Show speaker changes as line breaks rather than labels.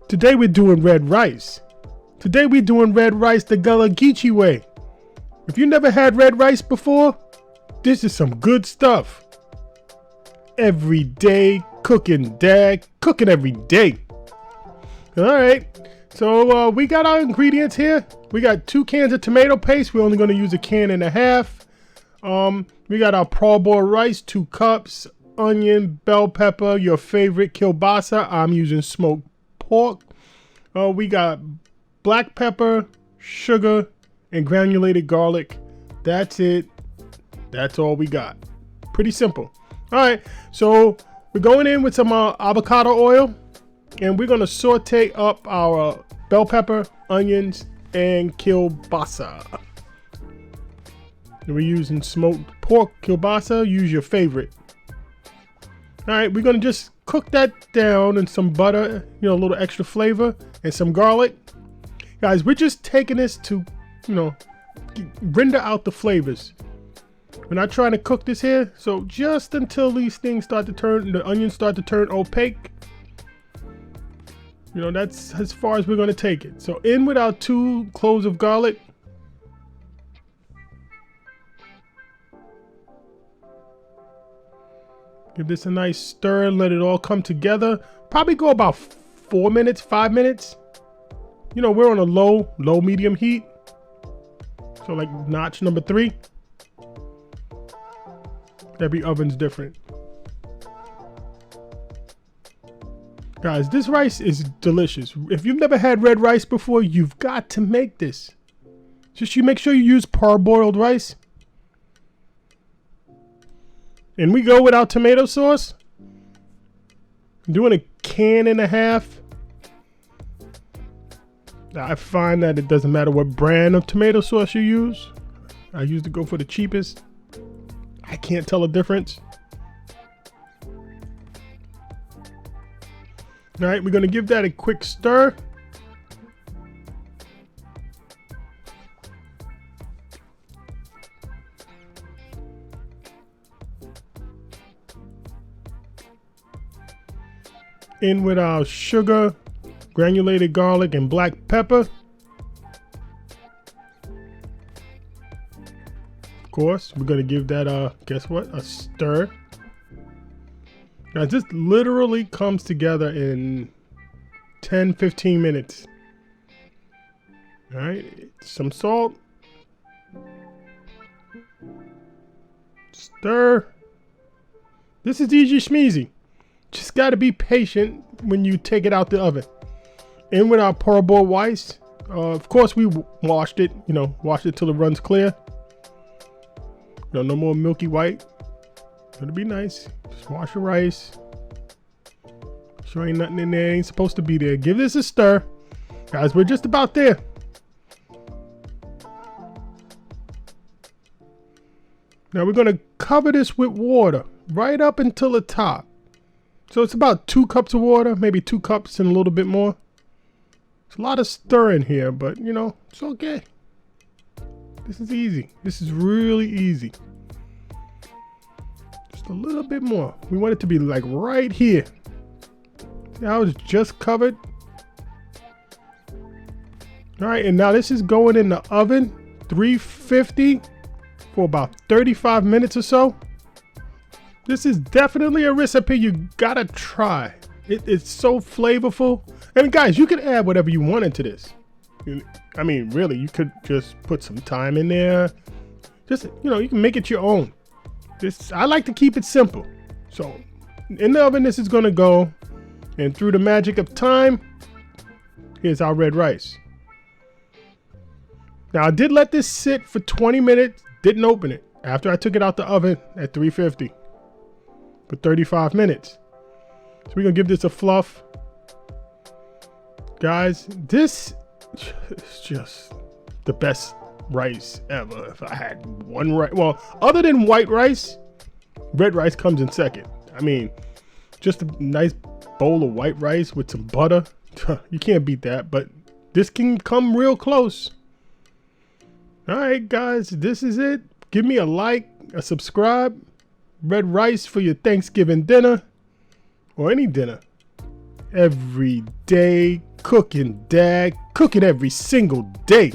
Today we're doing red rice. Today we're doing red rice the Gullah Geechee way. If you never had red rice before, this is some good stuff. Every day cooking, Dad. Cooking every day. Alright, so we got our ingredients here. We got 2 cans of tomato paste. We're only going to use 1.5 cans. We got our parboiled rice, 2 cups, onion, bell pepper, your favorite kielbasa. I'm using smoked pork. We got black pepper, sugar, and granulated garlic. That's it. That's all we got. Pretty simple. All right, so we're going in with some avocado oil, and we're going to saute up our bell pepper, onions, and kielbasa. We're using smoked pork kielbasa. Use your favorite. All right, we're going to just cook that down in some butter, a little extra flavor, and some garlic. Guys, we're just taking this to, render out the flavors. We're not trying to cook this here, so just until these things start to turn, the onions start to turn opaque. That's as far as we're going to take it. So in with our 2 cloves of garlic. Give this a nice stir and let it all come together. Probably go about 4 minutes, 5 minutes. We're on a low medium heat. So like notch number 3. Every oven's different. Guys, this rice is delicious. If you've never had red rice before, you've got to make this. Just you make sure you use parboiled rice. And we go with our tomato sauce. I'm doing 1.5 cans. I find that it doesn't matter what brand of tomato sauce you use. I usually go for the cheapest. I can't tell a difference. All right, we're going to give that a quick stir. In with our sugar, granulated garlic, and black pepper. Of course, we're going to give that, guess what? A stir. Now, this literally comes together in 10-15 minutes. All right, some salt. Stir. This is easy schmeezy. Just got to be patient when you take it out the oven. In with our parboiled rice. Of course, we washed it. Washed it till it runs clear. No more milky white. It'll be nice. Just wash your rice. Sure ain't nothing in there. Ain't supposed to be there. Give this a stir. Guys, we're just about there. Now we're going to cover this with water right up until the top. So it's about 2 cups of water, maybe 2 cups and a little bit more. It's a lot of stirring here, but it's okay. This is easy. This is really easy. Just a little bit more. We want it to be like right here. See how it's just covered? All right, and now this is going in the oven, 350 for about 35 minutes or so. This is definitely a recipe you gotta try. It's so flavorful. And guys, you can add whatever you want into this. I mean, really, you could just put some thyme in there. Just, you can make it your own. I like to keep it simple. So in the oven, this is gonna go. And through the magic of time, here's our red rice. Now I did let this sit for 20 minutes, didn't open it after I took it out the oven at 350. For 35 minutes. So we're gonna give this a fluff. Guys, this is just the best rice ever. If I had one rice, well, other than white rice, red rice comes in second. I mean, just a nice bowl of white rice with some butter. You can't beat that, but this can come real close. All right, guys, this is it. Give me a like, a subscribe. Red rice for your Thanksgiving dinner or any dinner. Every day Cooking, Dad. Cooking every single day.